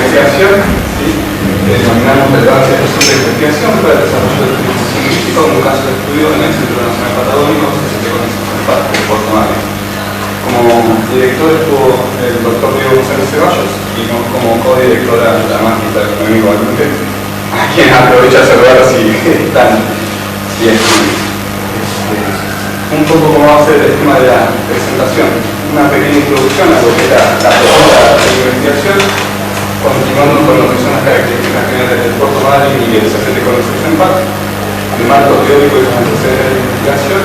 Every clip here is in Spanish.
investigación, ¿sí? Denominamos relevancia de procesos de investigación para el desarrollo del turismo científico en un caso de estudio en el Centro Nacional Patagónico, que se conoce como el Parque de Puerto Madryn. Como director estuvo el doctor Diego González Ceballos y como codirectora la mágica del amigo Valente, a quien aprovecha a saludar si están bien. Un poco como va a ser el tema de la presentación, una pequeña introducción a lo que es la propuesta de investigación, continuando con lo que son las características generales del Puerto Madryn y el CCT Conservation Park, el marco teórico y los antecedentes de la investigación,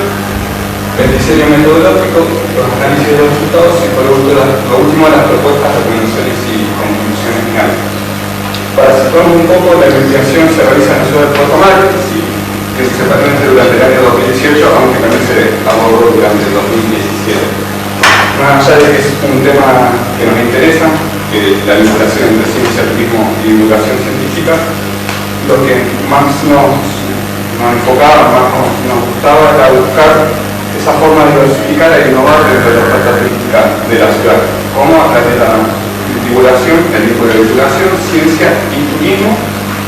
el diseño metodológico, los análisis de los resultados y por último las propuestas, recomendaciones y conclusiones finales. Para situarnos un poco, la investigación se realiza en la ciudad de Puerto Madryn, principalmente durante el año 2018, aunque también se abordó durante el 2017. Más allá de que es un tema que nos interesa, que la vinculación entre ciencia, turismo y divulgación científica, lo que más nos enfocaba, más nos gustaba era buscar esa forma de diversificar e innovar dentro de la oferta turística de la ciudad, como a través de la divulgación, el tipo de divulgación, ciencia y turismo,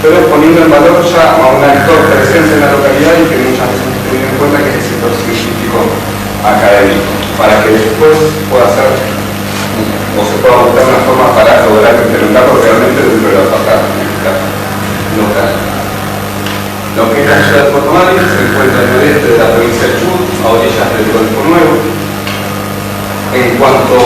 pero poniendo en valor ya a un actor presente en la localidad y que muchas veces no se tiene en cuenta, que es el sector científico académico, para que después pueda ser o se pueda buscar una forma para lograr implementarlo realmente dentro de la oferta local. Lo que es la ciudad de Puerto Madryn se encuentra en el este de la provincia de Chubut, a orillas del Golfo Nuevo. En cuanto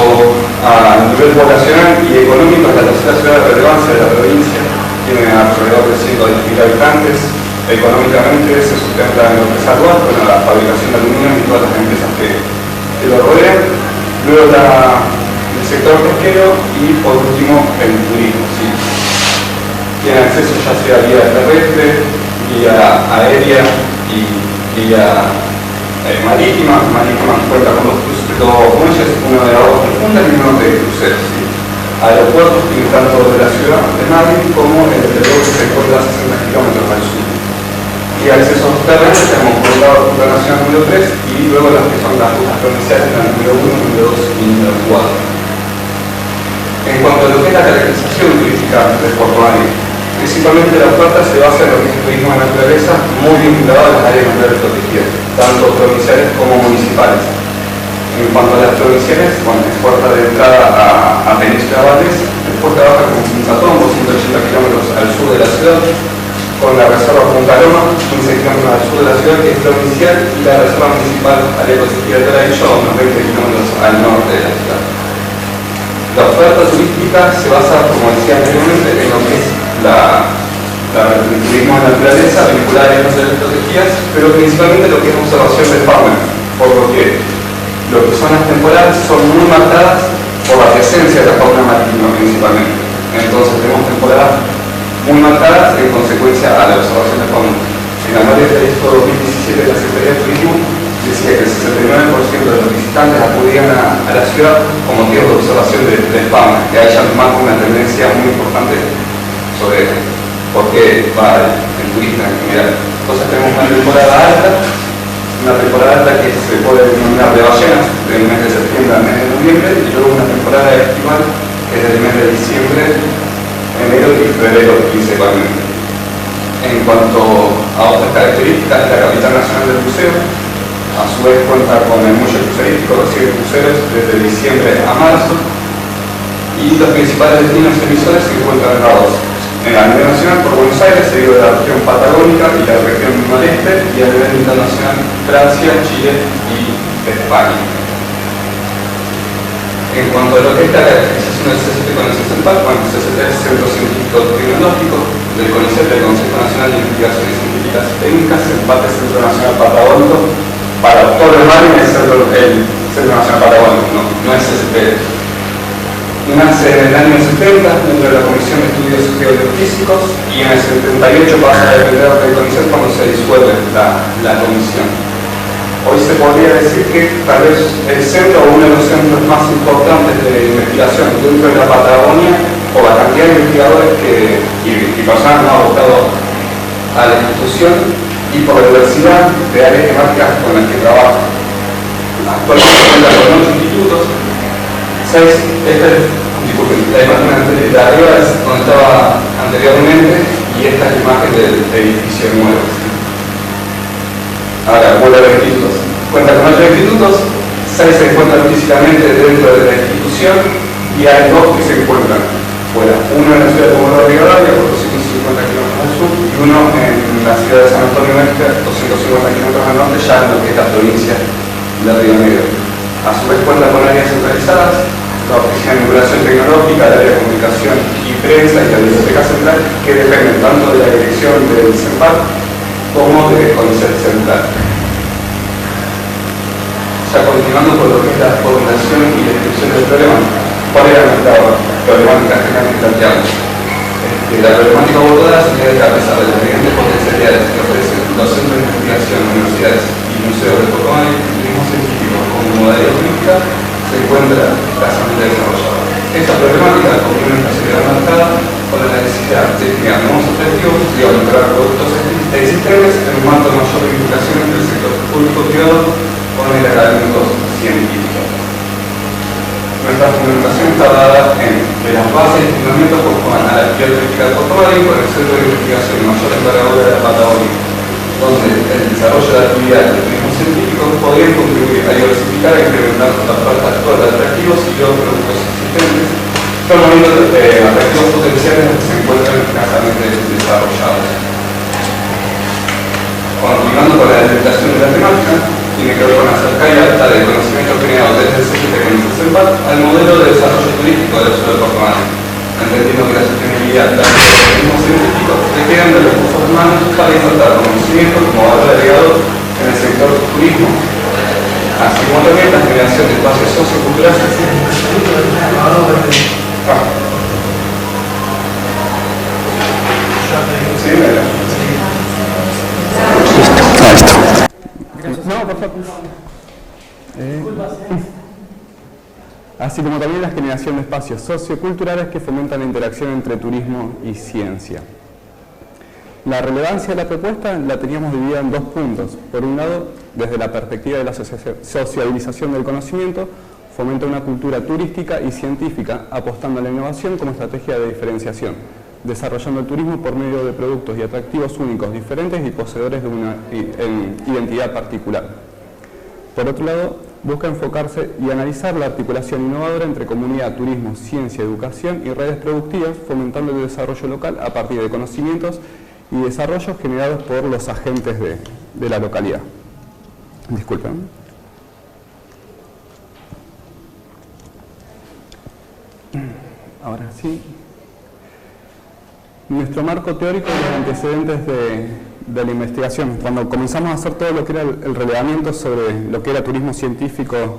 a nivel poblacional y económico, es la tercera ciudad de relevancia de la provincia, tiene alrededor de 120.000 habitantes. Económicamente se sustenta en lo que es Aduar, con la fabricación de aluminio y todas las empresas que lo rodean. Luego el sector pesquero y por último el turismo, ¿sí? Tiene acceso ya sea vía terrestre, vía aérea y vía marítima. Marítima cuenta con dos muelles, uno de agua profunda y uno de cruceros, ¿sí? Aeropuertos tienen tanto de la ciudad de Madrid como el de Lugo, que se encuentra a 60 kilómetros al sur. Y accesos terrestres tenemos por un lado la ruta nacional número 3 y luego las que son las rutas provinciales, la número 1, número 2 y número 4. En cuanto a lo que es la caracterización turística de Puerto Madryn, principalmente la oferta se basa en lo que es el turismo de naturaleza, muy vinculado a las áreas naturales protegidas, tanto provinciales como municipales. En cuanto a las provinciales, bueno, es puerta de entrada a Península Valdés, es puerta baja con Punta Tombo, 180 kilómetros al sur de la ciudad, con la reserva Punta Loma, 15 kilómetros al sur de la ciudad, que es provincial, y la reserva municipal Aleco Sequía de Taraillo, a unos 20 kilómetros al norte de la ciudad. La oferta turística se basa, como decía anteriormente, en lo que es el turismo de naturaleza, vinculada a áreas naturales protegidas, pero principalmente lo que es observación de fauna, por lo que son las temporadas son muy marcadas por la presencia de la fauna marítima principalmente. Entonces tenemos temporadas muy marcadas en consecuencia a la observación de fauna. En la María de Estado 2017 de la Secretaría de Turismo decía que el 69% de los visitantes acudían a la ciudad con motivos de observación de fauna, que haya más una tendencia muy importante sobre por qué va el turista en general. Entonces tenemos una temporada alta que se puede denominar de ballenas, del mes de septiembre al mes de noviembre, y luego una temporada estival que es del mes de diciembre, enero y febrero principalmente. En cuanto a otras características, la capital nacional del buceo, a su vez cuenta con el muelle crucerístico, recibe cruceros desde diciembre a marzo, y los principales destinos emisores se encuentran grabados en la nivel nacional por Buenos Aires, seguido de la región patagónica y la región noreste, y a nivel internacional Francia, Chile y España. En cuanto a lo que es la caracterización del CCT con el CECENPAC, bueno, el CCT es Centro Científico Tecnológico, del CONICET, del Consejo Nacional de Investigaciones Científicas y Técnicas, el CENPAC es Centro Nacional Patagónico. Para todo el mar es el Centro Nacional Patagónico, no es CCT. Nace en el año 70 dentro de la Comisión de Estudios Geofísicos y en el 78 pasa a depender del CONICET cuando se disuelve la comisión. Hoy se podría decir que tal vez el centro o uno de los centros más importantes de investigación dentro de la Patagonia, por la cantidad de investigadores y personas que han abocado a la institución y por la diversidad de áreas temáticas con las que trabaja. Actualmente cuenta con 8 institutos. La imagen de arriba es donde estaba estaba anteriormente y esta es la imagen del edificio nuevo. Ahora, vuelvo a los institutos. Cuenta con 8 institutos, 6 se encuentran físicamente dentro de la institución y hay 2 que se encuentran fuera. Uno en la ciudad de Comodoro Rivadavia, por 250 kilómetros al sur, y uno en la ciudad de San Antonio México, 250 kilómetros al norte, ya en lo que es la provincia de Río Negro. A su vez cuenta con áreas centralizadas, la Oficina de Vinculación Tecnológica, el área de comunicación y prensa y la Biblioteca Central, que dependen tanto de la dirección del CENPAD como de CONICET Central. Ya continuando con lo que es la formulación y descripción del problema, ¿cuál era nuestra problemática general que planteamos? La problemática abordada sería que a pesar de las evidentes potencialidades que ofrecen los centros de investigación, universidades y museos de Puerto el turismo científico como modalidad turística se encuentra escasamente desarrollado. Esta problemática contiene una sociedad marcada con la necesidad de crear nuevos objetivos y lograr productos existentes en un marco de mayor vinculación entre el sector público-privado con el académico científico. Nuestra fundamentación está dada en de las bases y fundamentos conforman a la actividad turística de Puerto Madryn con el Centro de Investigación de Mayor Envergadura de la Patagonia, donde el desarrollo de actividades de turismo científico podrían contribuir a diversificar e incrementar la oferta actual de atractivos y los productos existentes, promoviendo atractivos potenciales que se encuentran escasamente desarrollados. Continuando con la detectación de la temática, tiene que ver con acercar y adaptar el conocimiento generado desde el CCT con el CENPAD al modelo de desarrollo turístico de la ciudad de Puerto Madryn, entendiendo que la sostenibilidad del turismo científico requiere de recursos humanos para insertar conocimiento como valor agregado en el sector del turismo, así como también la generación de espacios socioculturales. Así como también la generación de espacios socioculturales que fomentan la interacción entre turismo y ciencia. La relevancia de la propuesta la teníamos dividida en 2 puntos. Por un lado, desde la perspectiva de la sociabilización del conocimiento, fomenta una cultura turística y científica, apostando a la innovación como estrategia de diferenciación, desarrollando el turismo por medio de productos y atractivos únicos, diferentes y poseedores de una identidad particular. Por otro lado, busca enfocarse y analizar la articulación innovadora entre comunidad, turismo, ciencia, educación y redes productivas, fomentando el desarrollo local a partir de conocimientos y desarrollos generados por los agentes de la localidad. Disculpen. Ahora sí. Nuestro marco teórico y los antecedentes de la investigación. Cuando comenzamos a hacer todo lo que era el relevamiento sobre lo que era turismo científico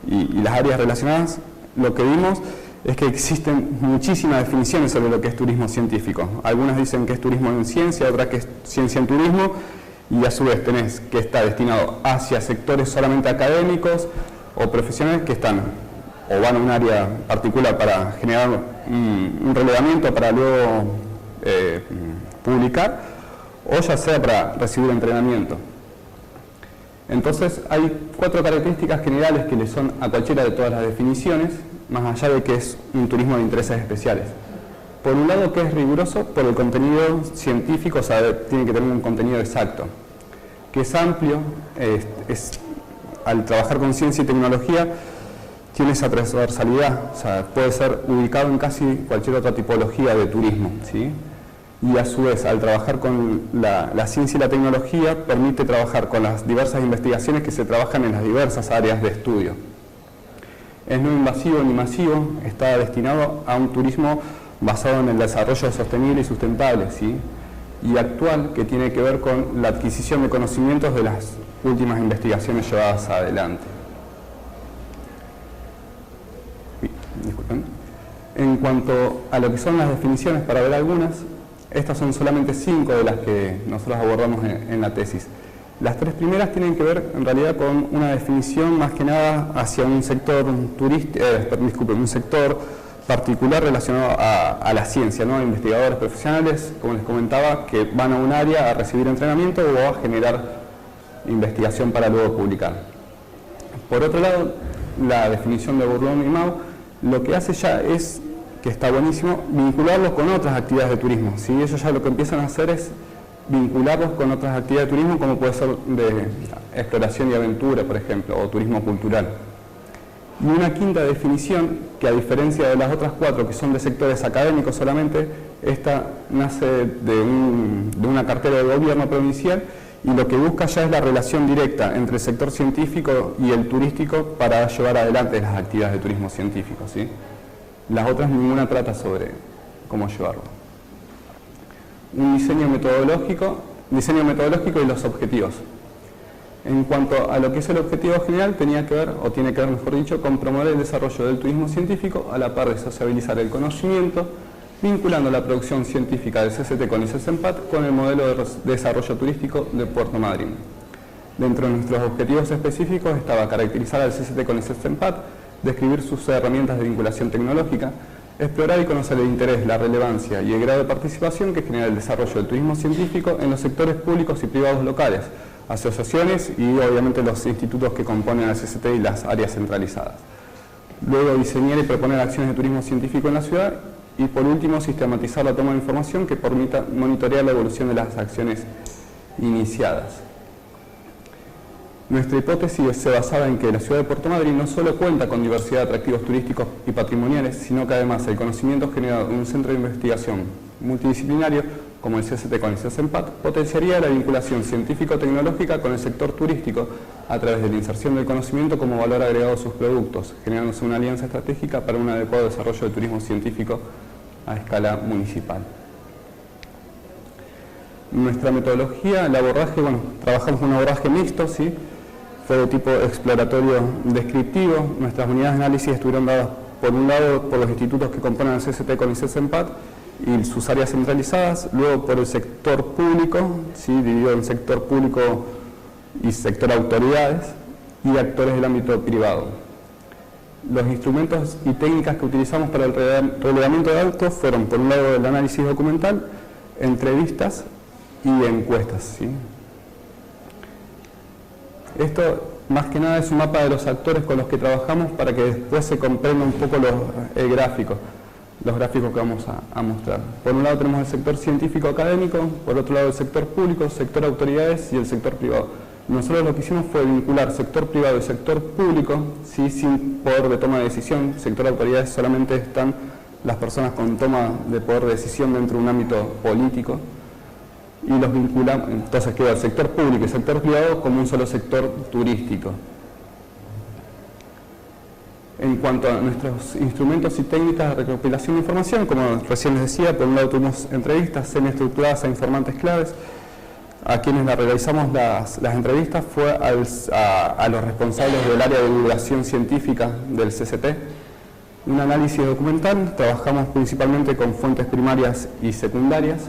y las áreas relacionadas, lo que vimos es que existen muchísimas definiciones sobre lo que es turismo científico. Algunas dicen que es turismo en ciencia, otras que es ciencia en turismo, y a su vez tenés que está destinado hacia sectores solamente académicos o profesionales que están o van a un área particular para generar un relevamiento para luego publicar, o ya sea para recibir entrenamiento. Entonces hay 4 características generales que le son a cualquiera de todas las definiciones, más allá de que es un turismo de intereses especiales. Por un lado, que es riguroso por el contenido científico, o sea, tiene que tener un contenido exacto, que es amplio, al trabajar con ciencia y tecnología tiene esa transversalidad, o sea, puede ser ubicado en casi cualquier otra tipología de turismo, ¿sí? Y a su vez, al trabajar con la ciencia y la tecnología, permite trabajar con las diversas investigaciones que se trabajan en las diversas áreas de estudio. Es no invasivo ni masivo, está destinado a un turismo basado en el desarrollo sostenible y sustentable, ¿sí? Y actual, que tiene que ver con la adquisición de conocimientos de las últimas investigaciones llevadas adelante. Disculpen. En cuanto a lo que son las definiciones, para ver algunas, estas son solamente 5 de las que nosotros abordamos en la tesis. Las 3 primeras tienen que ver en realidad con una definición más que nada hacia un sector un sector particular relacionado a la ciencia, ¿no? Investigadores profesionales, como les comentaba, que van a un área a recibir entrenamiento o a generar investigación para luego publicar. Por otro lado, la definición de Bourlon y Mau lo que hace ya es que está buenísimo, vincularlos con otras actividades de turismo. ¿Sí? Ellos ya lo que empiezan a hacer es vincularlos con otras actividades de turismo, como puede ser de exploración y aventura, por ejemplo, o turismo cultural. Y una quinta definición, que a diferencia de las otras 4 que son de sectores académicos solamente, esta nace de una cartera de gobierno provincial y lo que busca ya es la relación directa entre el sector científico y el turístico para llevar adelante las actividades de turismo científico, ¿sí? Las otras ninguna trata sobre cómo llevarlo. Un diseño metodológico y los objetivos. En cuanto a lo que es el objetivo general, tenía que ver, o tiene que ver mejor dicho, con promover el desarrollo del turismo científico a la par de sociabilizar el conocimiento, vinculando la producción científica del CCT con el CESEMPAT con el modelo de desarrollo turístico de Puerto Madryn. Dentro de nuestros objetivos específicos estaba caracterizar al CCT con el CESEMPAT, describir sus herramientas de vinculación tecnológica, explorar y conocer el interés, la relevancia y el grado de participación que genera el desarrollo del turismo científico en los sectores públicos y privados locales, asociaciones y obviamente los institutos que componen al CCT y las áreas centralizadas. Luego diseñar y proponer acciones de turismo científico en la ciudad y por último sistematizar la toma de información que permita monitorear la evolución de las acciones iniciadas. Nuestra hipótesis se basaba en que la ciudad de Puerto Madryn no solo cuenta con diversidad de atractivos turísticos y patrimoniales, sino que además el conocimiento generado en un centro de investigación multidisciplinario como el CCT con el CESEMPAT, potenciaría la vinculación científico-tecnológica con el sector turístico a través de la inserción del conocimiento como valor agregado a sus productos, generándose una alianza estratégica para un adecuado desarrollo del turismo científico a escala municipal. Nuestra metodología, el abordaje, bueno, trabajamos con un abordaje mixto, ¿sí? Fue de tipo exploratorio descriptivo. Nuestras unidades de análisis estuvieron dadas, por un lado, por los institutos que componen el CCT con el CESEMPAT y sus áreas centralizadas, luego por el sector público, ¿sí? Dividido en sector público y sector autoridades, y actores del ámbito privado. Los instrumentos y técnicas que utilizamos para el relevamiento de datos fueron, por un lado, el análisis documental, entrevistas y encuestas, ¿sí? Esto, más que nada, es un mapa de los actores con los que trabajamos para que después se comprenda un poco los gráficos que vamos a mostrar. Por un lado tenemos el sector científico académico, por otro lado el sector público, sector autoridades y el sector privado. Nosotros lo que hicimos fue vincular sector privado y sector público, ¿sí? Sin poder de toma de decisión. Sector autoridades solamente están las personas con toma de poder de decisión dentro de un ámbito político. Y los vinculamos, entonces queda el sector público y el sector privado como un solo sector turístico. En cuanto a nuestros instrumentos y técnicas de recopilación de información, como recién les decía, por un lado tuvimos entrevistas semi-estructuradas a informantes claves. A quienes realizamos las entrevistas fue a los responsables del área de divulgación científica del CCT. Un análisis documental, trabajamos principalmente con fuentes primarias y secundarias.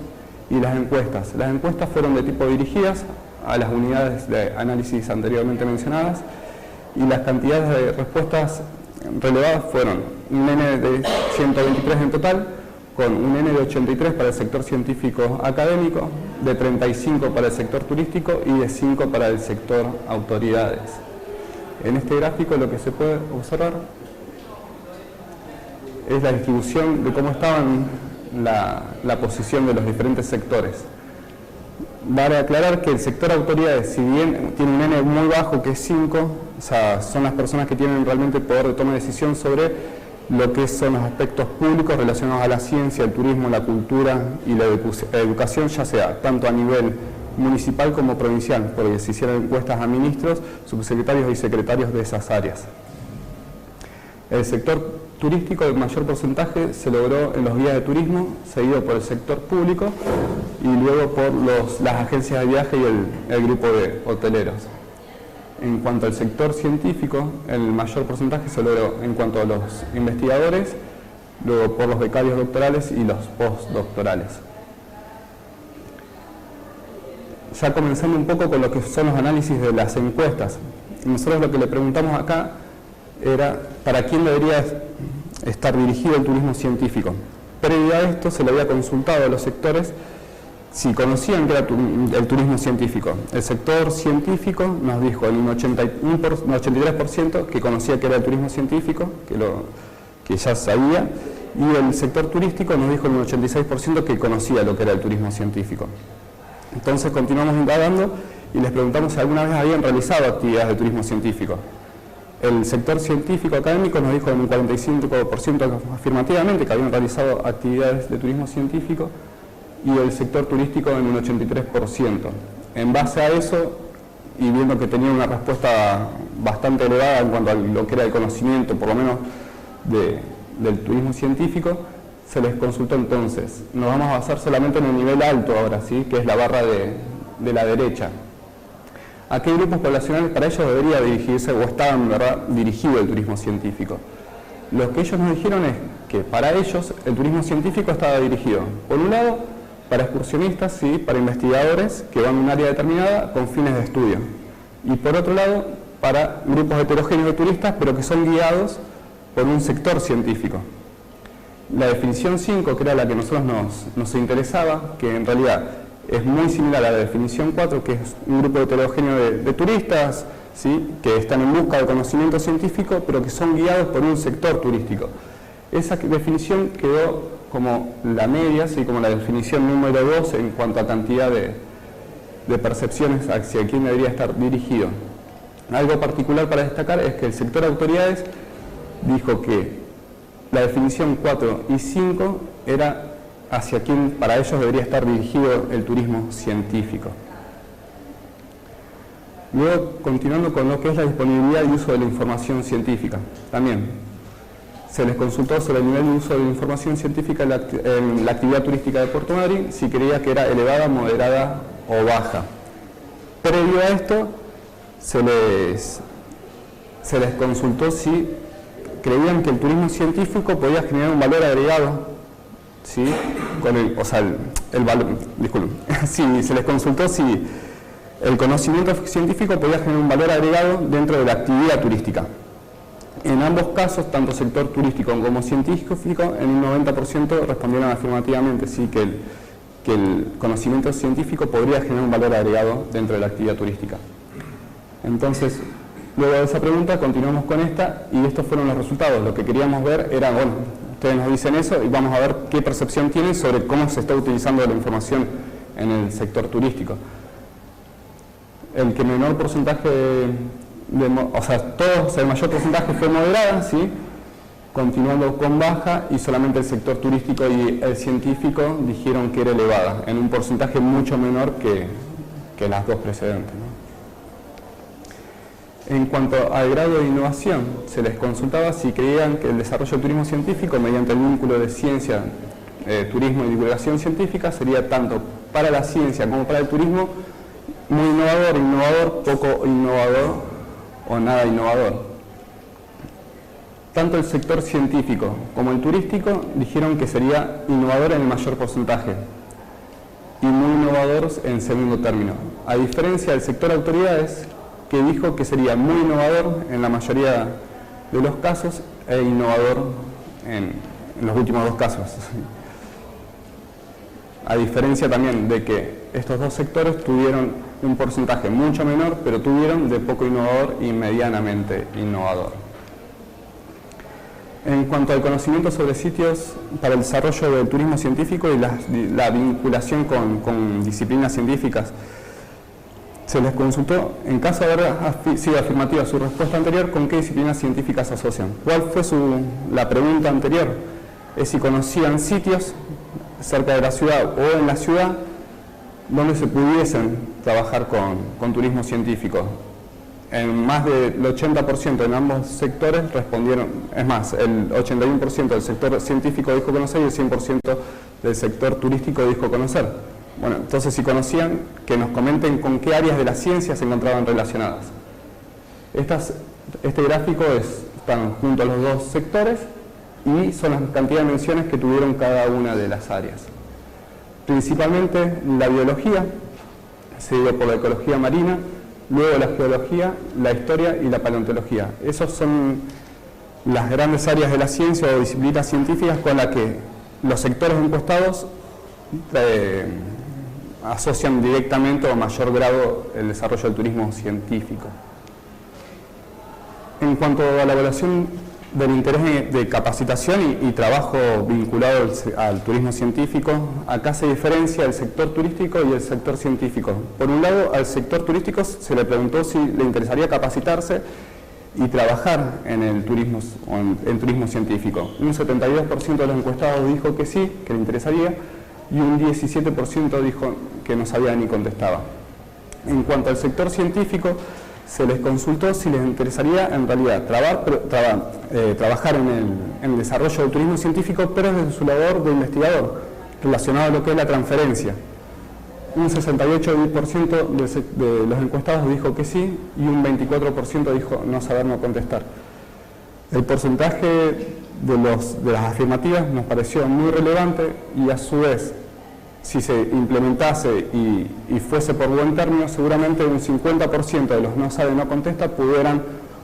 Y las encuestas fueron de tipo dirigidas a las unidades de análisis anteriormente mencionadas y las cantidades de respuestas relevadas fueron un N de 123 en total, con un N de 83 para el sector científico académico, de 35 para el sector turístico y de 5 para el sector autoridades. En este gráfico lo que se puede observar es la distribución de cómo estaban la posición de los diferentes sectores. Vale aclarar que el sector autoridades, si bien tiene un N muy bajo que es 5, o sea, son las personas que tienen realmente poder de toma de decisión sobre lo que son los aspectos públicos relacionados a la ciencia, el turismo, la cultura y la educación, ya sea tanto a nivel municipal como provincial, porque se hicieron encuestas a ministros, subsecretarios y secretarios de esas áreas. El sector turístico, el mayor porcentaje se logró en los guías de turismo, seguido por el sector público y luego por las agencias de viaje y el grupo de hoteleros. En cuanto al sector científico, el mayor porcentaje se logró en cuanto a los investigadores, luego por los becarios doctorales y los postdoctorales. Ya comenzando un poco con lo que son los análisis de las encuestas. Nosotros lo que le preguntamos acá era para quién debería estar dirigido el turismo científico. Previo a esto se le había consultado a los sectores si conocían que era el turismo científico. El sector científico nos dijo en un 83% que conocía que era el turismo científico, que ya sabía, y el sector turístico nos dijo en un 86% que conocía lo que era el turismo científico. Entonces continuamos indagando y les preguntamos si alguna vez habían realizado actividades de turismo científico. El sector científico académico nos dijo en un 45% afirmativamente que habían realizado actividades de turismo científico y el sector turístico en un 83%. En base a eso, y viendo que tenía una respuesta bastante elevada en cuanto a lo que era el conocimiento, por lo menos del turismo científico, se les consultó entonces. Nos vamos a basar solamente en el nivel alto ahora, ¿sí?, que es la barra de la derecha. ¿A qué grupos poblacionales para ellos debería dirigirse o estaba en verdad dirigido el turismo científico? Lo que ellos nos dijeron es que para ellos el turismo científico estaba dirigido, por un lado, para excursionistas, ¿sí?, para investigadores que van a un área determinada con fines de estudio, y por otro lado, para grupos heterogéneos de turistas, pero que son guiados por un sector científico. La definición 5, que era la que a nosotros nos interesaba, que en realidad es muy similar a la definición 4, que es un grupo heterogéneo de turistas, ¿sí?, que están en busca de conocimiento científico, pero que son guiados por un sector turístico. Esa definición quedó como la media, ¿sí?, como la definición número 2 en cuanto a cantidad de percepciones hacia quién debería estar dirigido. Algo particular para destacar es que el sector autoridades dijo que la definición 4 y 5 era hacia quién para ellos debería estar dirigido el turismo científico. Luego, continuando con lo que es la disponibilidad y uso de la información científica. También se les consultó sobre el nivel de uso de la información científica en la actividad turística de Puerto Madryn, si creía que era elevada, moderada o baja. Previo a esto, se les consultó si creían que el turismo científico podía generar un valor agregado, ¿sí?, con el valor, disculpen, sí, se les consultó si el conocimiento científico podía generar un valor agregado dentro de la actividad turística. En ambos casos, tanto sector turístico como científico, en un 90% respondieron afirmativamente, sí, que el conocimiento científico podría generar un valor agregado dentro de la actividad turística. Entonces, luego de esa pregunta, continuamos con esta, y estos fueron los resultados. Lo que queríamos ver era, bueno, ustedes nos dicen eso, y vamos a ver qué percepción tienen sobre cómo se está utilizando la información en el sector turístico. El que menor porcentaje, el mayor porcentaje fue moderada, ¿sí?, continuando con baja, y solamente el sector turístico y el científico dijeron que era elevada, en un porcentaje mucho menor que las dos precedentes, ¿no? En cuanto al grado de innovación, se les consultaba si creían que el desarrollo del turismo científico mediante el vínculo de ciencia, turismo y divulgación científica sería tanto para la ciencia como para el turismo muy innovador, poco innovador o nada innovador. Tanto el sector científico como el turístico dijeron que sería innovador en el mayor porcentaje y muy innovadores en segundo término, a diferencia del sector autoridades, que dijo que sería muy innovador en la mayoría de los casos e innovador en los últimos dos casos. A diferencia también de que estos dos sectores tuvieron un porcentaje mucho menor, pero tuvieron de poco innovador y medianamente innovador. En cuanto al conocimiento sobre sitios para el desarrollo del turismo científico y la vinculación con disciplinas científicas, se les consultó, en caso de haber sido afirmativa su respuesta anterior, con qué disciplinas científicas se asocian. ¿Cuál fue la pregunta anterior? Es si conocían sitios cerca de la ciudad o en la ciudad donde se pudiesen trabajar con turismo científico. En más del 80% en ambos sectores respondieron, es más, el 81% del sector científico dijo conocer y el 100% del sector turístico dijo conocer. Bueno, entonces si conocían, que nos comenten con qué áreas de la ciencia se encontraban relacionadas. Este gráfico están junto a los dos sectores y son las cantidad de menciones que tuvieron cada una de las áreas. Principalmente la biología, seguido por la ecología marina, luego la geología, la historia y la paleontología. Esas son las grandes áreas de la ciencia o disciplinas científicas con las que los sectores encuestados asocian directamente o a mayor grado el desarrollo del turismo científico. En cuanto a la evaluación del interés de capacitación y trabajo vinculado al turismo científico. Acá se diferencia el sector turístico y el sector científico. Por un lado, al sector turístico se le preguntó si le interesaría capacitarse y trabajar en el turismo o en turismo científico. Un 72% de los encuestados dijo que sí, que le interesaría, y un 17% dijo que no sabía ni contestaba. En cuanto al sector científico, se les consultó si les interesaría en realidad trabajar en el desarrollo del turismo científico, pero desde su labor de investigador, relacionado a lo que es la transferencia. Un 68% de los encuestados dijo que sí y un 24% dijo no saber, no contestar. El porcentaje de las afirmativas nos pareció muy relevante y a su vez, si se implementase y fuese por buen término, seguramente un 50% de los no sabe, no contesta pudieran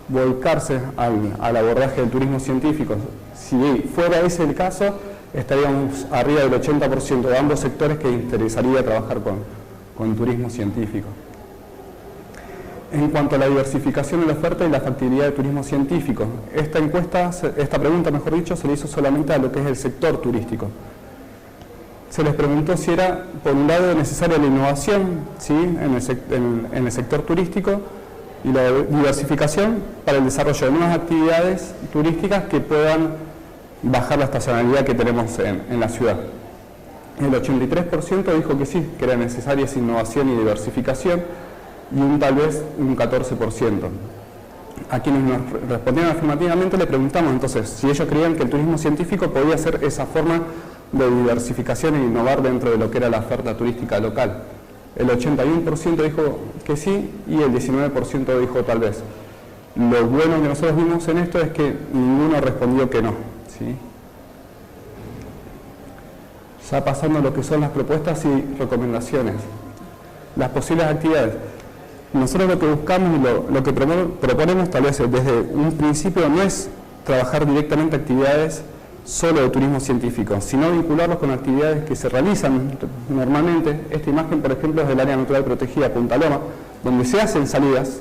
volcarse al abordaje del turismo científico. Si fuera ese el caso, estaríamos arriba del 80% de ambos sectores que interesaría trabajar con turismo científico. En cuanto a la diversificación de la oferta y la factibilidad del turismo científico, esta pregunta, mejor dicho, se le hizo solamente a lo que es el sector turístico. Se les preguntó si era, por un lado, necesaria la innovación, ¿sí?, en el sector turístico y la diversificación para el desarrollo de nuevas actividades turísticas que puedan bajar la estacionalidad que tenemos en la ciudad. El 83% dijo que sí, que era necesaria esa innovación y diversificación, y tal vez un 14%. A quienes nos respondieron afirmativamente le preguntamos entonces si ellos creían que el turismo científico podía ser esa forma de diversificación e innovar dentro de lo que era la oferta turística local. El 81% dijo que sí y el 19% dijo tal vez. Lo bueno que nosotros vimos en esto es que ninguno respondió que no, ¿sí? Ya pasando a lo que son las propuestas y recomendaciones. Las posibles actividades. Nosotros lo que buscamos y lo que proponemos tal vez desde un principio no es trabajar directamente actividades solo de turismo científico, sino vincularlos con actividades que se realizan normalmente. Esta imagen, por ejemplo, es del área natural protegida Punta Loma, donde se hacen salidas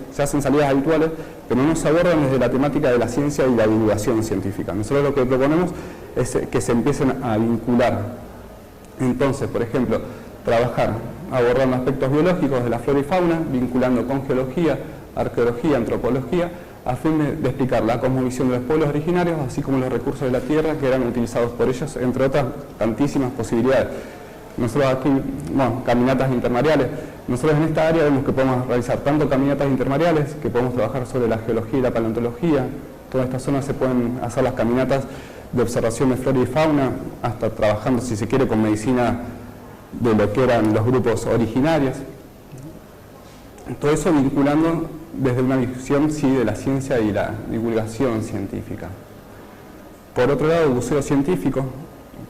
habituales, pero no se abordan desde la temática de la ciencia y la divulgación científica. Nosotros lo que proponemos es que se empiecen a vincular. Entonces, por ejemplo, trabajar abordando aspectos biológicos de la flora y fauna, vinculando con geología, arqueología, antropología, a fin de explicar la cosmovisión de los pueblos originarios, así como los recursos de la tierra que eran utilizados por ellos, entre otras tantísimas posibilidades. Nosotros aquí, caminatas intermareales. Nosotros en esta área vemos que podemos realizar tanto caminatas intermareales, que podemos trabajar sobre la geología y la paleontología. Toda esta zona se pueden hacer las caminatas de observación de flora y fauna, hasta trabajando, si se quiere, con medicina de lo que eran los grupos originarios. Todo eso vinculando desde una visión, sí, de la ciencia y la divulgación científica. Por otro lado, el buceo científico.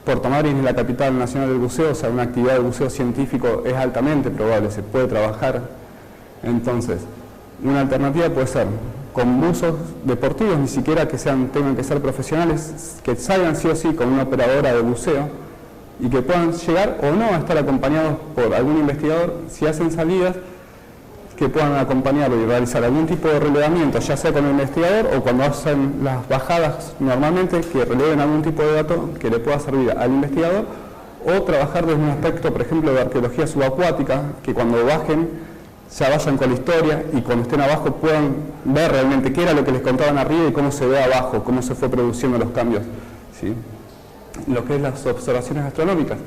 Puerto Madryn es la capital nacional del buceo, o sea, una actividad de buceo científico es altamente probable, se puede trabajar. Entonces, una alternativa puede ser con buzos deportivos, ni siquiera que tengan que ser profesionales, que salgan sí o sí con una operadora de buceo y que puedan llegar o no a estar acompañados por algún investigador, si hacen salidas, que puedan acompañarlo y realizar algún tipo de relevamiento, ya sea con el investigador o cuando hacen las bajadas normalmente, que releven algún tipo de dato que le pueda servir al investigador, o trabajar desde un aspecto, por ejemplo, de arqueología subacuática, que cuando bajen ya vayan con la historia y cuando estén abajo puedan ver realmente qué era lo que les contaban arriba y cómo se ve abajo, cómo se fue produciendo los cambios, ¿sí? Lo que es las observaciones astronómicas.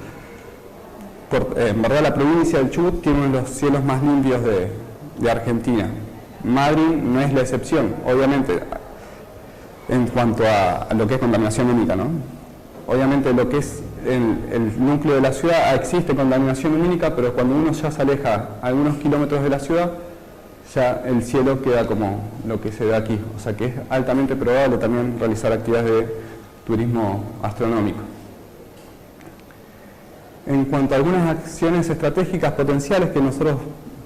En verdad la provincia del Chubut tiene uno de los cielos más limpios de Argentina. Madryn no es la excepción, obviamente, en cuanto a lo que es contaminación lumínica, ¿no? Obviamente lo que es el núcleo de la ciudad existe contaminación lumínica, pero cuando uno ya se aleja algunos kilómetros de la ciudad, ya el cielo queda como lo que se ve aquí. O sea que es altamente probable también realizar actividades de turismo astronómico. En cuanto a algunas acciones estratégicas potenciales que nosotros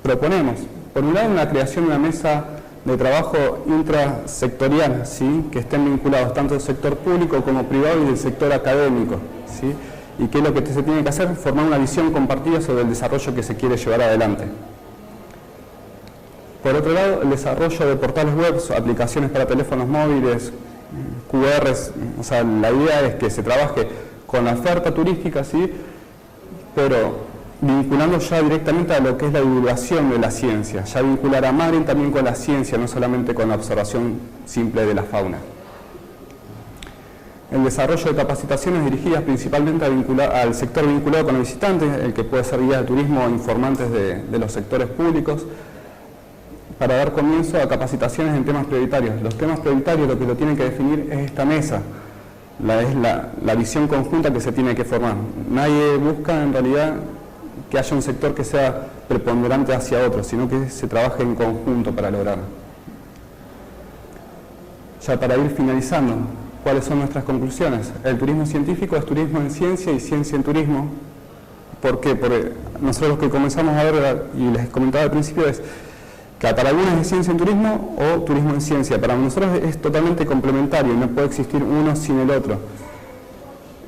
proponemos, por un lado, la creación de una mesa de trabajo intrasectorial, ¿sí?, que estén vinculados tanto del sector público como privado y del sector académico, ¿sí? Y qué es lo que se tiene que hacer, formar una visión compartida sobre el desarrollo que se quiere llevar adelante. Por otro lado, el desarrollo de portales web, aplicaciones para teléfonos móviles, QRs, o sea, la idea es que se trabaje con la oferta turística, sí, pero vinculando ya directamente a lo que es la divulgación de la ciencia, ya vincular a Madryn también con la ciencia, no solamente con la observación simple de la fauna. El desarrollo de capacitaciones dirigidas principalmente al sector vinculado con los visitantes, el que puede ser guías de turismo o informantes de los sectores públicos, para dar comienzo a capacitaciones en temas prioritarios. Los temas prioritarios lo que lo tienen que definir es esta mesa, es la visión conjunta que se tiene que formar. Nadie busca en realidad que haya un sector que sea preponderante hacia otro, sino que se trabaje en conjunto para lograrlo. Ya para ir finalizando, ¿cuáles son nuestras conclusiones? El turismo científico es turismo en ciencia y ciencia en turismo. ¿Por qué? Porque nosotros lo que comenzamos a ver, y les comentaba al principio, es que para algunos es ciencia en turismo o turismo en ciencia. Para nosotros es totalmente complementario, no puede existir uno sin el otro.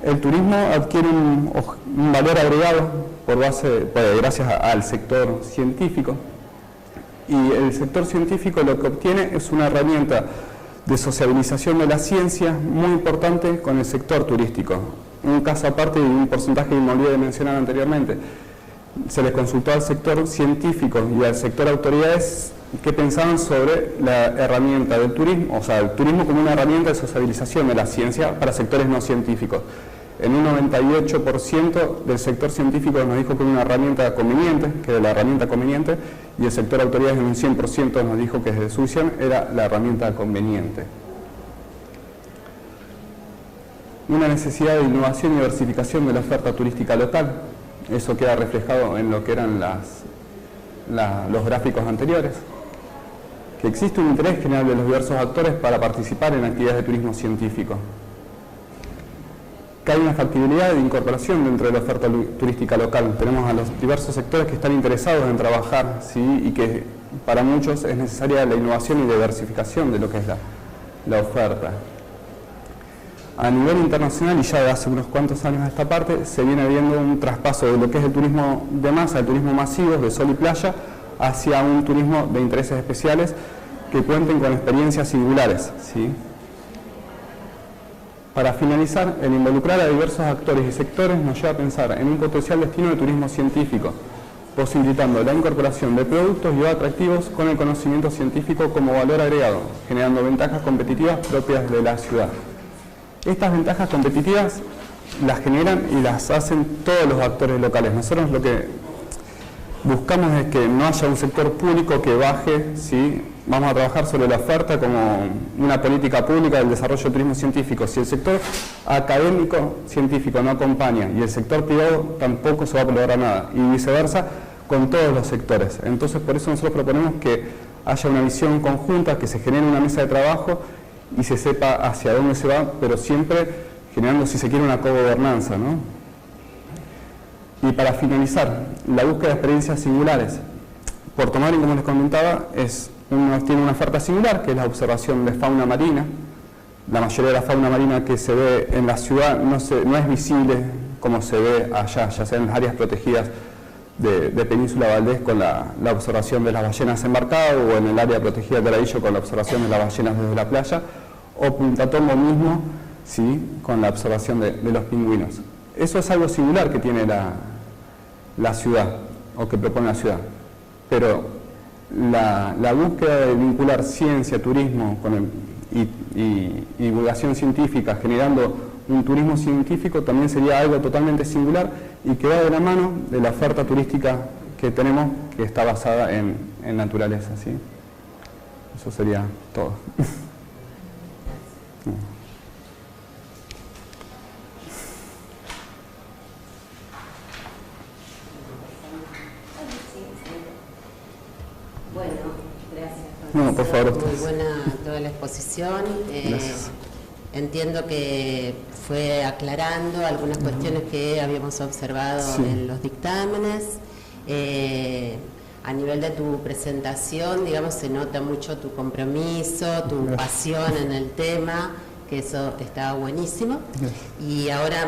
El turismo adquiere un valor agregado gracias al sector científico, y el sector científico lo que obtiene es una herramienta de sociabilización de la ciencia muy importante con el sector turístico. Un caso aparte y un porcentaje que me olvidé de mencionar anteriormente. Se les consultó al sector científico y al sector autoridades qué pensaban sobre la herramienta del turismo, o sea, el turismo como una herramienta de sociabilización de la ciencia para sectores no científicos. En un 98% del sector científico nos dijo que era una herramienta conveniente, que era la herramienta conveniente, y el sector autoridades en un 100% nos dijo que desde su visión era la herramienta conveniente. Una necesidad de innovación y diversificación de la oferta turística local. Eso queda reflejado en lo que eran los gráficos anteriores. Que existe un interés general de los diversos actores para participar en actividades de turismo científico. Que hay una factibilidad de incorporación dentro de la oferta turística local. Tenemos a los diversos sectores que están interesados en trabajar, ¿sí? Y que para muchos es necesaria la innovación y diversificación de lo que es la oferta. A nivel internacional, y ya de hace unos cuantos años a esta parte, se viene viendo un traspaso de lo que es el turismo de masa, el turismo masivo, de sol y playa, hacia un turismo de intereses especiales que cuenten con experiencias singulares, ¿sí? Para finalizar, el involucrar a diversos actores y sectores nos lleva a pensar en un potencial destino de turismo científico, posibilitando la incorporación de productos y atractivos con el conocimiento científico como valor agregado, generando ventajas competitivas propias de la ciudad. Estas ventajas competitivas las generan y las hacen todos los actores locales. Nosotros lo que buscamos es que no haya un sector público que baje, ¿sí? Vamos a trabajar sobre la oferta como una política pública del desarrollo del turismo científico. Si el sector académico científico no acompaña y el sector privado, tampoco se va a lograr nada, y viceversa con todos los sectores. Entonces, por eso nosotros proponemos que haya una visión conjunta, que se genere una mesa de trabajo y se sepa hacia dónde se va, pero siempre generando, si se quiere, una cogobernanza, ¿no? Y para finalizar, la búsqueda de experiencias singulares. Puerto Madryn, como les comentaba, tiene una oferta singular, que es la observación de fauna marina. La mayoría de la fauna marina que se ve en la ciudad no es visible como se ve allá, ya sea en las áreas protegidas de Península Valdés con la observación de las ballenas embarcadas, o en el área protegida de Laillo con la observación de las ballenas desde la playa, o Punta Tombo mismo, ¿sí? Con la observación de los pingüinos. Eso es algo singular que tiene la ciudad, o que propone la ciudad. Pero la búsqueda de vincular ciencia, turismo y divulgación científica, generando un turismo científico, también sería algo totalmente singular y que va de la mano de la oferta turística que tenemos, que está basada en naturaleza, ¿sí? Eso sería todo. Bueno, gracias. No, por favor. Muy buena toda la exposición. Entiendo que fue aclarando algunas cuestiones que habíamos observado en los dictámenes. A nivel de tu presentación, digamos, se nota mucho tu compromiso, tu pasión en el tema, que eso está buenísimo. Y ahora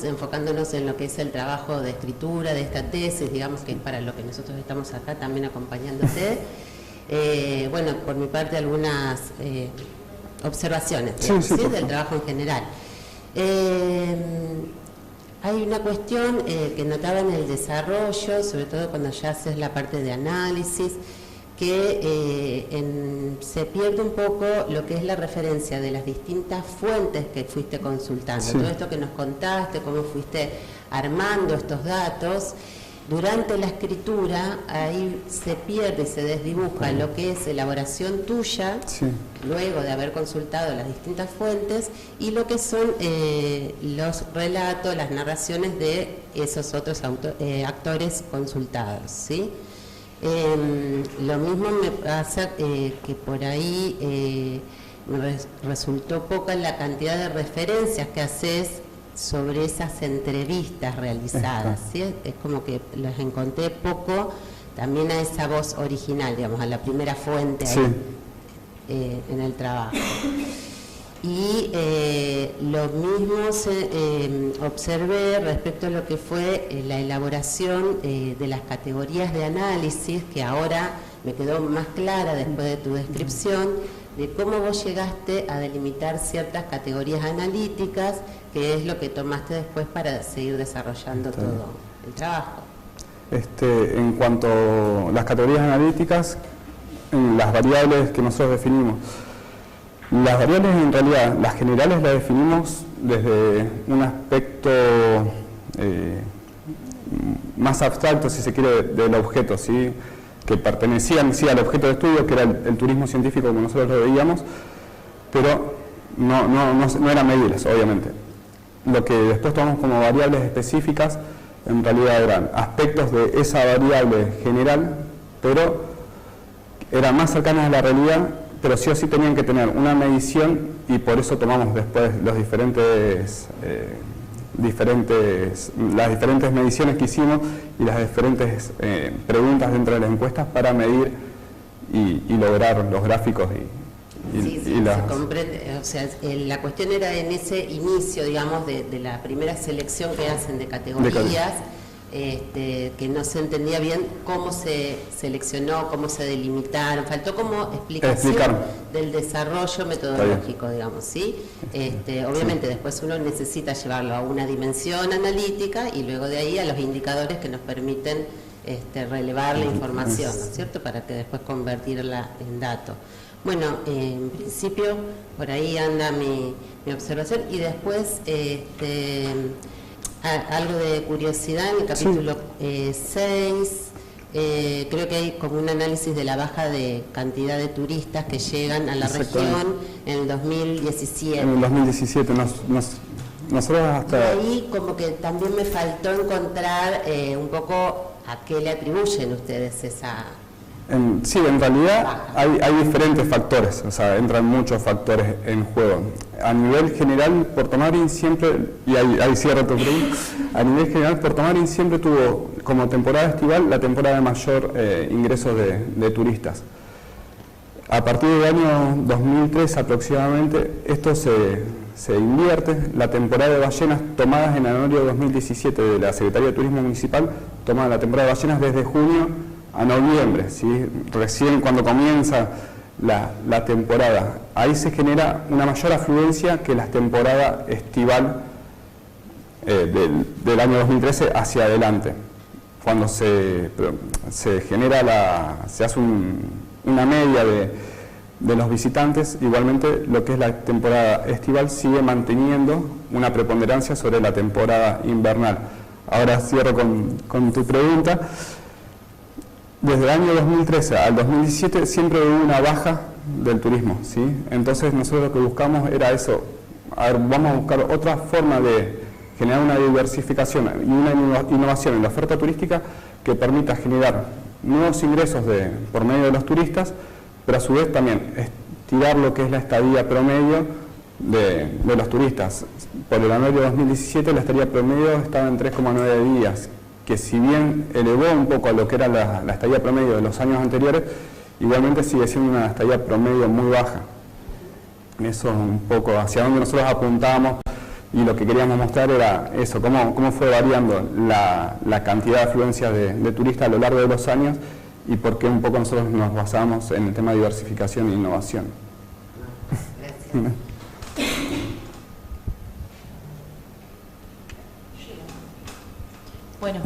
enfocándonos en lo que es el trabajo de escritura de esta tesis, digamos que es para lo que nosotros estamos acá también acompañándote. Bueno, por mi parte algunas observaciones, Sí, digamos, sí, ¿sí? por Del favor. trabajo en general. Hay una cuestión que notaba en el desarrollo, sobre todo cuando ya haces la parte de análisis, que se pierde un poco lo que es la referencia de las distintas fuentes que fuiste consultando. Sí. Todo esto que nos contaste, cómo fuiste armando estos datos. Durante la escritura, ahí se pierde y se desdibuja lo que es elaboración tuya, Sí. luego de haber consultado las distintas fuentes, y lo que son los relatos, las narraciones de esos otros actores consultados, ¿sí? Lo mismo me pasa que por ahí me resultó poca la cantidad de referencias que haces sobre esas entrevistas realizadas, ¿sí? Es como que las encontré poco también a esa voz original, digamos, a la primera fuente ahí, Sí. en el trabajo. Y lo mismo observé respecto a lo que fue la elaboración de las categorías de análisis, que ahora me quedó más clara después de tu descripción, de cómo vos llegaste a delimitar ciertas categorías analíticas, que es lo que tomaste después para seguir desarrollando todo el trabajo. En cuanto a las categorías analíticas, las variables que nosotros definimos, las variables en realidad, las generales las definimos desde un aspecto más abstracto, si se quiere, del objeto, ¿sí? Que pertenecían sí al objeto de estudio, que era el turismo científico como nosotros lo veíamos, pero no eran medibles, obviamente. Lo que después tomamos como variables específicas, en realidad eran aspectos de esa variable general, pero eran más cercanas a la realidad, pero sí o sí tenían que tener una medición, y por eso tomamos después los las diferentes mediciones que hicimos y las diferentes preguntas dentro de las encuestas para medir y lograr los gráficos Sí, y las... se comprende. O sea, la cuestión era en ese inicio, digamos, de la primera selección que hacen de categorías, que no se entendía bien cómo se seleccionó, cómo se delimitaron. Faltó como explicación del desarrollo metodológico, digamos, ¿sí? Obviamente después uno necesita llevarlo a una dimensión analítica y luego de ahí a los indicadores que nos permiten relevar la información, ¿no es cierto?, para que después convertirla en datos. Bueno, en principio por ahí anda mi observación, y después algo de curiosidad en el capítulo 6, creo que hay como un análisis de la baja de cantidad de turistas que llegan a la región en el 2017. En el 2017 nosotros hasta... Y ahí como que también me faltó encontrar un poco a qué le atribuyen ustedes esa... Sí, en realidad hay diferentes factores, o sea, entran muchos factores en juego. A nivel general, Puerto Madryn siempre, y ahí cierro tu pregunta, a nivel general Puerto Madryn siempre tuvo como temporada estival la temporada de mayor ingreso de turistas. A partir del año 2003 aproximadamente, esto se invierte. La temporada de ballenas tomadas en el año 2017 de la Secretaría de Turismo Municipal, tomada la temporada de ballenas desde junio a noviembre, ¿sí? Recién cuando comienza la temporada. Ahí se genera una mayor afluencia que la temporada estival del año 2013 hacia adelante. Cuando se hace una media de los visitantes, igualmente lo que es la temporada estival sigue manteniendo una preponderancia sobre la temporada invernal. Ahora cierro con tu pregunta. Desde el año 2013 al 2017 siempre hubo una baja del turismo, ¿sí? Entonces nosotros lo que buscamos era eso. A ver, vamos a buscar otra forma de generar una diversificación y una innovación en la oferta turística que permita generar nuevos ingresos por medio de los turistas, pero a su vez también estirar lo que es la estadía promedio de los turistas. Por el año 2017 la estadía promedio estaba en 3,9 días, que si bien elevó un poco a lo que era la estadía promedio de los años anteriores, igualmente sigue siendo una estadía promedio muy baja. Eso es un poco hacia donde nosotros apuntábamos, y lo que queríamos mostrar era eso, cómo fue variando la cantidad de afluencia de turistas a lo largo de los años, y por qué un poco nosotros nos basamos en el tema de diversificación e innovación. Gracias. Bueno,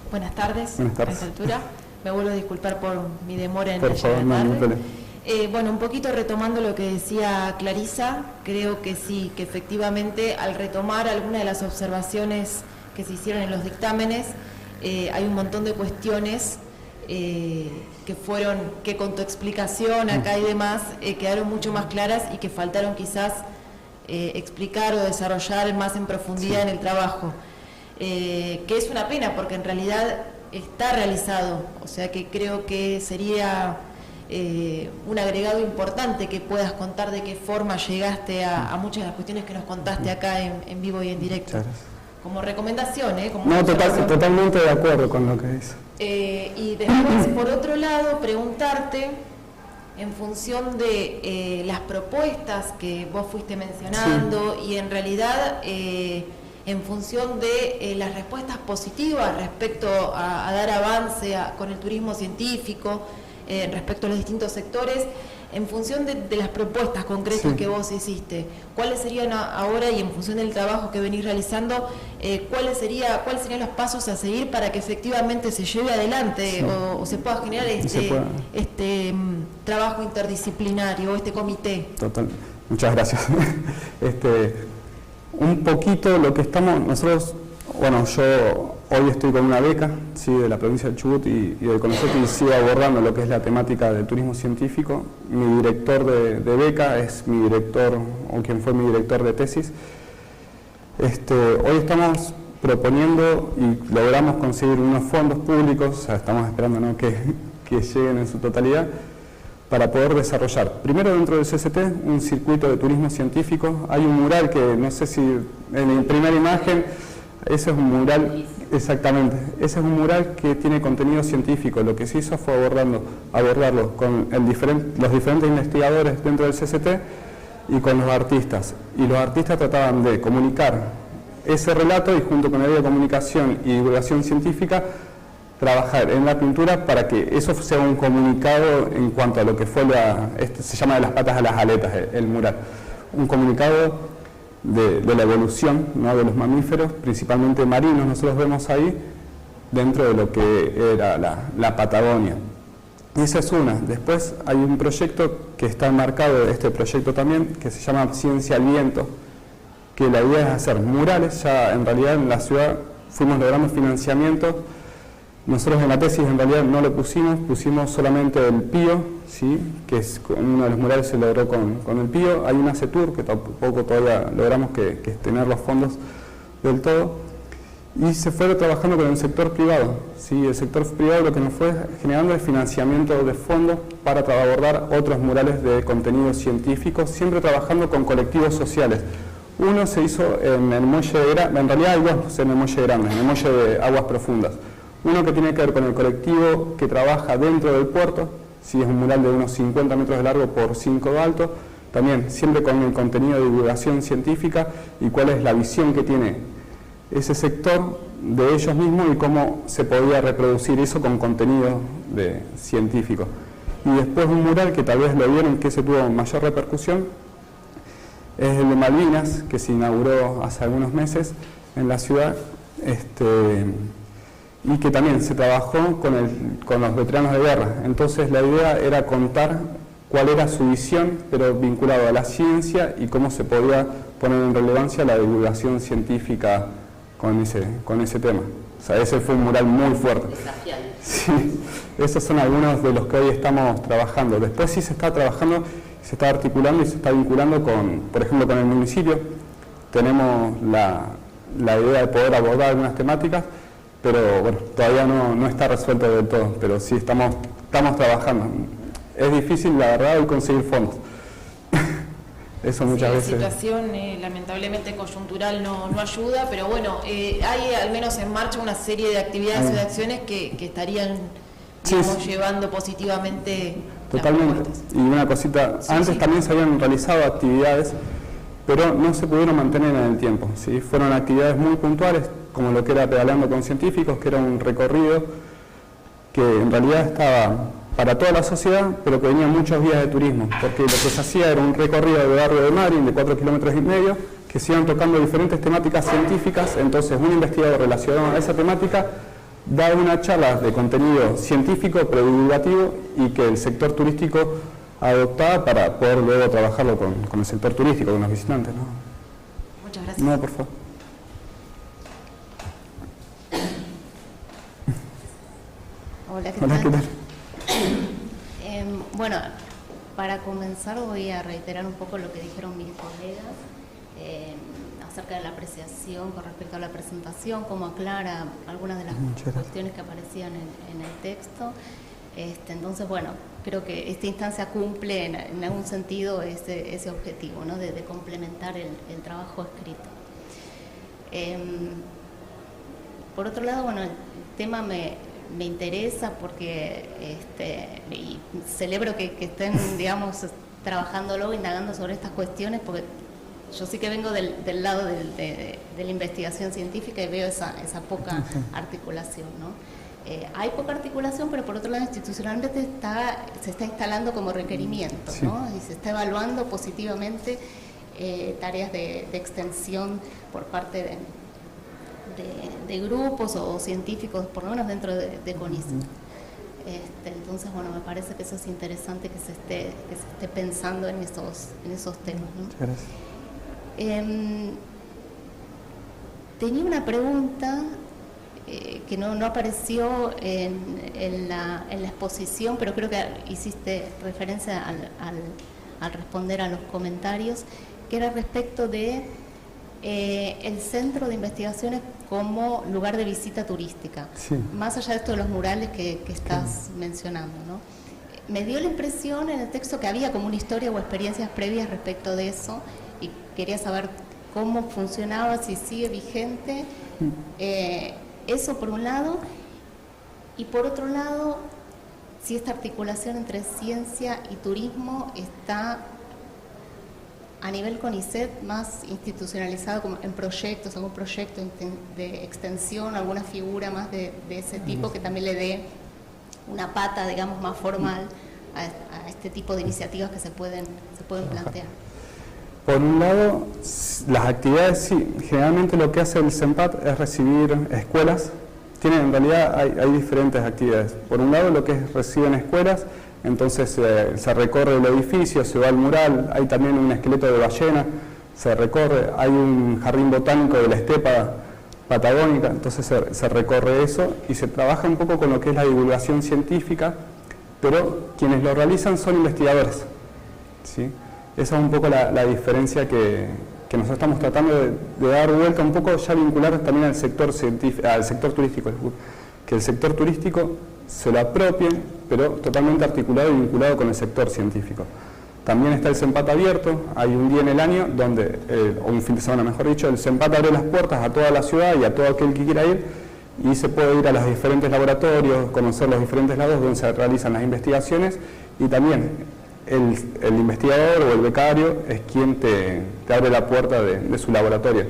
buenas tardes. Buenas tardes. A esta altura. Me vuelvo a disculpar por mi demora en Por la favor, llegada no, tarde. no. Bueno, un poquito retomando lo que decía Clarisa, creo que sí, que efectivamente al retomar algunas de las observaciones que se hicieron en los dictámenes, hay un montón de cuestiones que con tu explicación acá y demás quedaron mucho más claras y que faltaron quizás explicar o desarrollar más en profundidad en el trabajo. Que es una pena porque en realidad está realizado, o sea que creo que sería un agregado importante que puedas contar de qué forma llegaste a muchas de las cuestiones que nos contaste acá en vivo y en directo. Como recomendación, Como no, observación. totalmente de acuerdo con lo que dice. Y después, por otro lado, preguntarte, en función de las propuestas que vos fuiste mencionando, sí, y en realidad en función de las respuestas positivas respecto a dar avance con el turismo científico, respecto a los distintos sectores, en función de las propuestas concretas, sí, que vos hiciste, ¿cuáles serían ahora, y en función del trabajo que venís realizando, cuáles serían los pasos a seguir para que efectivamente se lleve adelante, sí, o se pueda generar este trabajo interdisciplinario, este comité? Total, muchas gracias. Un poquito lo que estamos, nosotros, bueno, yo hoy estoy con una beca, sí, de la provincia de Chubut y del CONICET, y sigo abordando lo que es la temática del turismo científico. Mi director de beca es mi director, o quien fue mi director de tesis. Hoy estamos proponiendo y logramos conseguir unos fondos públicos, o sea, estamos esperando, ¿no?, que lleguen en su totalidad, para poder desarrollar, primero dentro del CCT, un circuito de turismo científico. Hay un mural que, no sé si en la primera imagen, ese es un mural, exactamente, ese es un mural que tiene contenido científico. Lo que se hizo fue abordarlo con los diferentes investigadores dentro del CCT y con los artistas. Y los artistas trataban de comunicar ese relato y junto con el área de comunicación y divulgación científica, trabajar en la pintura para que eso sea un comunicado en cuanto a lo que fue se llama de las patas a las aletas, el mural. Un comunicado de la evolución, ¿no?, de los mamíferos, principalmente marinos, nosotros vemos ahí, dentro de lo que era la Patagonia. Y esa es una. Después hay un proyecto que está enmarcado, este proyecto también, que se llama Ciencia al Viento, que la idea es hacer murales. Ya en realidad en la ciudad fuimos logrando financiamiento. Nosotros en la tesis en realidad no lo pusimos solamente el Pío, ¿sí?, que es uno de los murales se logró con el Pío. Hay una CETUR que tampoco todavía logramos que tener los fondos del todo. Y se fue trabajando con el sector privado, ¿sí? El sector privado lo que nos fue generando es financiamiento de fondos para abordar otros murales de contenido científico, siempre trabajando con colectivos sociales. Uno se hizo en el muelle de Grande, en realidad hay dos en el muelle Grande, en el muelle de Aguas Profundas. Uno que tiene que ver con el colectivo que trabaja dentro del puerto, sí, es un mural de unos 50 metros de largo por 5 de alto, también siempre con el contenido de divulgación científica y cuál es la visión que tiene ese sector de ellos mismos y cómo se podía reproducir eso con contenido científico. Y después un mural que tal vez lo vieron, que se tuvo mayor repercusión, es el de Malvinas, que se inauguró hace algunos meses en la ciudad, y que también se trabajó con los veteranos de guerra. Entonces la idea era contar cuál era su visión, pero vinculado a la ciencia y cómo se podía poner en relevancia la divulgación científica con ese tema. O sea, ese fue un mural muy fuerte. Desafiante. Sí, esos son algunos de los que hoy estamos trabajando. Después sí se está trabajando, se está articulando y se está vinculando por ejemplo, con el municipio. Tenemos la idea de poder abordar algunas temáticas, pero bueno, todavía no está resuelto del todo, pero sí estamos trabajando. Es difícil, la verdad, hoy conseguir fondos. Eso muchas veces. La situación lamentablemente coyuntural no ayuda, pero bueno, hay al menos en marcha una serie de actividades y de acciones que estarían, digamos, llevando positivamente. Totalmente. Y una cosita, antes también se habían realizado actividades, pero no se pudieron mantener en el tiempo, ¿sí? Fueron actividades muy puntuales, como lo que era Pedaleando con Científicos, que era un recorrido que en realidad estaba para toda la sociedad, pero que venían muchos guías de turismo, porque lo que se hacía era un recorrido de barrio de Madrid de 4,5 kilómetros, que se iban tocando diferentes temáticas científicas. Entonces un investigador relacionado a esa temática da una charla de contenido científico, pero divulgativo, y que el sector turístico adoptaba para poder luego trabajarlo con el sector turístico, con los visitantes, ¿no? Muchas gracias. No, por favor. Hola, ¿qué Hola, tal? ¿qué tal? Bueno, para comenzar voy a reiterar un poco lo que dijeron mis colegas acerca de la apreciación con respecto a la presentación, cómo aclara algunas de las cuestiones que aparecían en el texto. Entonces, bueno, creo que esta instancia cumple en algún sentido ese objetivo, ¿no? de complementar el trabajo escrito. Por otro lado, bueno, el tema me interesa porque y celebro que estén, digamos, trabajándolo, indagando sobre estas cuestiones, porque yo sí que vengo del lado de la investigación científica y veo esa poca articulación, ¿no? Hay poca articulación, pero por otro lado institucionalmente se está instalando como requerimiento, ¿no? Y se está evaluando positivamente tareas de extensión por parte de grupos o científicos, por lo menos dentro de CONICET. Entonces, bueno, me parece que eso es interesante, que se esté pensando en esos temas, ¿no? Gracias. Tenía una pregunta que no apareció en la exposición, pero creo que hiciste referencia al responder a los comentarios, que era respecto de el centro de investigaciones como lugar de visita turística. Sí. Más allá de esto de los murales que estás mencionando, ¿no? Me dio la impresión en el texto que había como una historia o experiencias previas respecto de eso, y quería saber cómo funcionaba, si sigue vigente. Eso por un lado, y por otro lado, si esta articulación entre ciencia y turismo está a nivel CONICET más institucionalizado, como en proyectos, algún proyecto de extensión, alguna figura más de ese tipo que también le dé una pata, digamos, más formal a este tipo de iniciativas que se pueden plantear. Por un lado, las actividades, sí, generalmente lo que hace el CENPAT es recibir escuelas. En realidad hay diferentes actividades. Por un lado, lo que es reciben escuelas, entonces se recorre el edificio, se va al mural, hay también un esqueleto de ballena, se recorre, hay un jardín botánico de la estepa patagónica, entonces se recorre eso y se trabaja un poco con lo que es la divulgación científica, pero quienes lo realizan son investigadores, ¿sí? Esa es un poco la diferencia que nosotros estamos tratando de dar vuelta un poco, ya vincular también al sector turístico, que el sector turístico se lo apropie, pero totalmente articulado y vinculado con el sector científico. También está el CENPAT abierto, hay un día en el año donde, o un fin de semana mejor dicho, el CENPAT abre las puertas a toda la ciudad y a todo aquel que quiera ir, y se puede ir a los diferentes laboratorios, conocer los diferentes lados donde se realizan las investigaciones, y también el investigador o el becario es quien te abre la puerta de su laboratorio.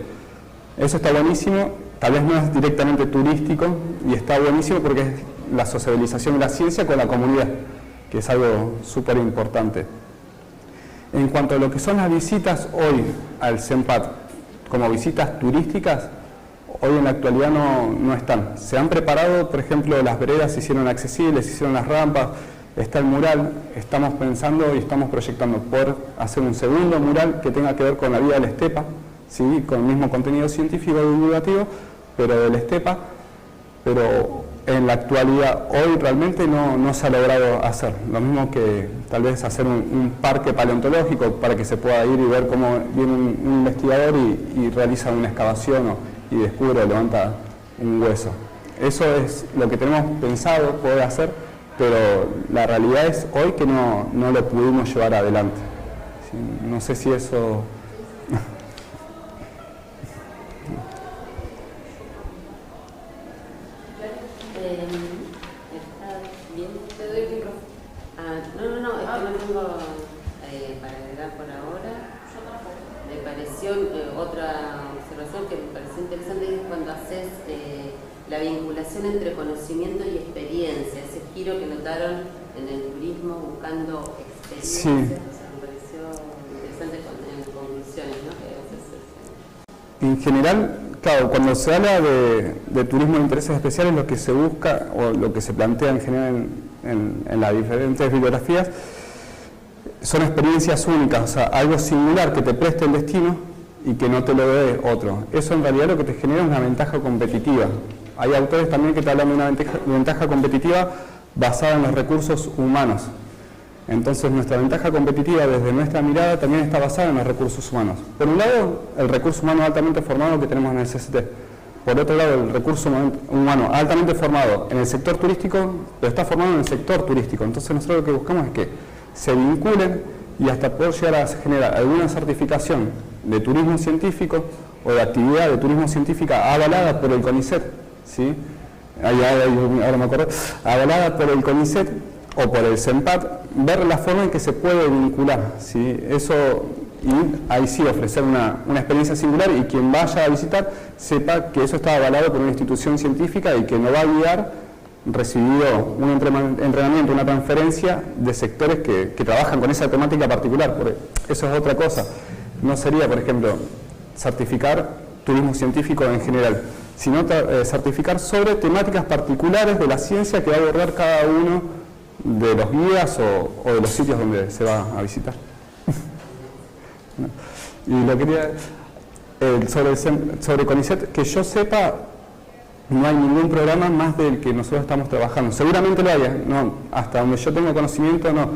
Eso está buenísimo, tal vez no es directamente turístico, y está buenísimo porque es la sociabilización de la ciencia con la comunidad, que es algo súper importante. En cuanto a lo que son las visitas hoy al CENPAT, como visitas turísticas, hoy en la actualidad no están. Se han preparado, por ejemplo, las veredas se hicieron accesibles, se hicieron las rampas, está el mural, estamos pensando y estamos proyectando por hacer un segundo mural que tenga que ver con la vida de la estepa, ¿sí? Con el mismo contenido científico y divulgativo, pero de la estepa, pero en la actualidad hoy realmente no se ha logrado hacer. Lo mismo que tal vez hacer un parque paleontológico para que se pueda ir y ver cómo viene un investigador y realiza una excavación y descubre o levanta un hueso. Eso es lo que tenemos pensado poder hacer, pero la realidad es hoy que no lo pudimos llevar adelante. ¿Sí? No sé si eso... Te doy el micrófono. No tengo para agregar por ahora. Me pareció otra observación que me pareció interesante, es cuando haces la vinculación entre conocimiento y experiencia, ese giro que notaron en el turismo buscando experiencias, Sí. o sea, me pareció interesante en conclusiones, ¿no? En general, claro, cuando se habla de turismo de intereses especiales, lo que se busca o lo que se plantea en general en las diferentes bibliografías son experiencias únicas, o sea, algo singular que te preste el destino y que no te lo dé otro. Eso en realidad lo que te genera es una ventaja competitiva. Hay autores también que te hablan de una ventaja competitiva basada en los recursos humanos. Entonces nuestra ventaja competitiva desde nuestra mirada también está basada en los recursos humanos. Por un lado, el recurso humano altamente formado que tenemos en el CCT. Por otro lado, el recurso humano altamente formado en el sector turístico, pero está formado en el sector turístico. Entonces nosotros lo que buscamos es que se vinculen y hasta poder llegar a generar alguna certificación de turismo científico o de actividad de turismo científica avalada por el CONICET, ¿sí? Ahora me acuerdo, avalada por el CONICET o por el CENPAT, ver la forma en que se puede vincular, ¿sí? Eso, y ahí sí ofrecer una experiencia singular y quien vaya a visitar sepa que eso está avalado por una institución científica y que no va a guiar recibido un entrenamiento, una transferencia de sectores que trabajan con esa temática particular, porque eso es otra cosa. No sería, por ejemplo, certificar turismo científico en general, sino certificar sobre temáticas particulares de la ciencia que va a abordar cada uno de los guías o de los sitios donde se va a visitar. Y lo quería, sobre CONICET, que yo sepa, no hay ningún programa más del que nosotros estamos trabajando. Seguramente lo haya, no, hasta donde yo tengo conocimiento, no.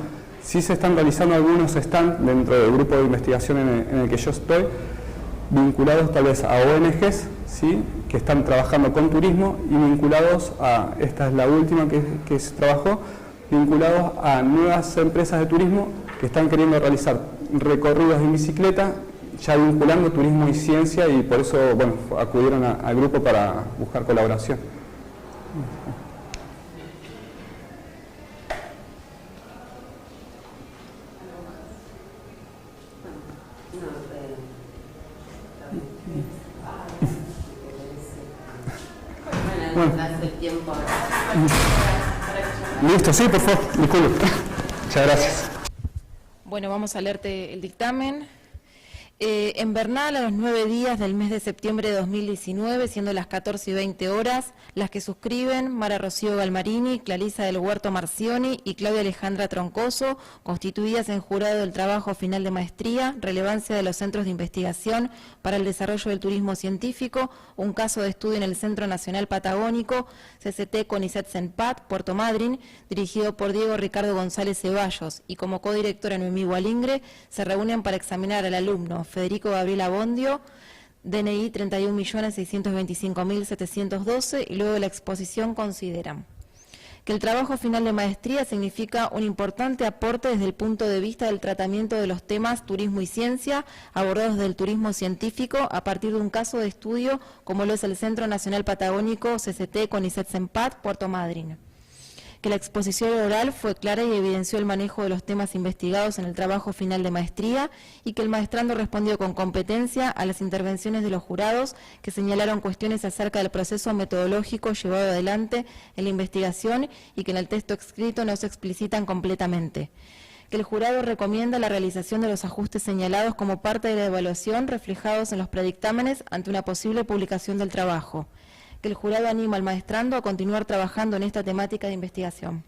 Sí se están realizando algunos stand dentro del grupo de investigación en el que yo estoy, vinculados tal vez a ONGs, ¿sí? Que están trabajando con turismo y vinculados a, esta es la última que se trabajó, vinculados a nuevas empresas de turismo que están queriendo realizar recorridos en bicicleta, ya vinculando turismo y ciencia, y por eso, bueno, acudieron al grupo para buscar colaboración. Bueno, hace tiempo. Listo, sí, por favor, disculpe. Muchas gracias. Bueno, vamos a leerte el dictamen. En Bernal, a los 9 días del mes de septiembre de 2019, siendo las 14:20, las que suscriben Mara Rocío Galmarini, Clarisa del Huerto Marcioni y Claudia Alejandra Troncoso, constituidas en jurado del trabajo final de maestría, relevancia de los centros de investigación para el desarrollo del turismo científico, un caso de estudio en el Centro Nacional Patagónico, CCT CONICET CENPAT, Puerto Madryn, dirigido por Diego Ricardo González Ceballos, y como codirectora Noemí Gualingre, se reúnen para examinar al alumno Federico Gabriel Abondio, DNI 31.625.712, y luego de la exposición consideran que el trabajo final de maestría significa un importante aporte desde el punto de vista del tratamiento de los temas turismo y ciencia abordados del turismo científico a partir de un caso de estudio como lo es el Centro Nacional Patagónico CCT CONICET CENPAT, Puerto Madryn. Que la exposición oral fue clara y evidenció el manejo de los temas investigados en el trabajo final de maestría y que el maestrando respondió con competencia a las intervenciones de los jurados que señalaron cuestiones acerca del proceso metodológico llevado adelante en la investigación y que en el texto escrito no se explicitan completamente. Que el jurado recomienda la realización de los ajustes señalados como parte de la evaluación reflejados en los predictámenes ante una posible publicación del trabajo. Que el jurado anima al maestrando a continuar trabajando en esta temática de investigación.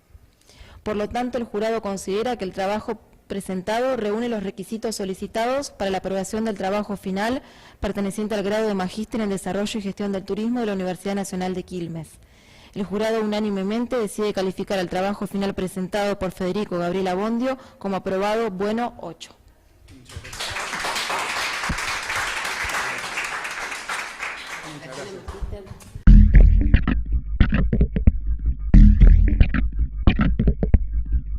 Por lo tanto, el jurado considera que el trabajo presentado reúne los requisitos solicitados para la aprobación del trabajo final perteneciente al grado de Magíster en Desarrollo y Gestión del Turismo de la Universidad Nacional de Quilmes. El jurado unánimemente decide calificar el trabajo final presentado por Federico Gabriel Abondio como aprobado bueno 8.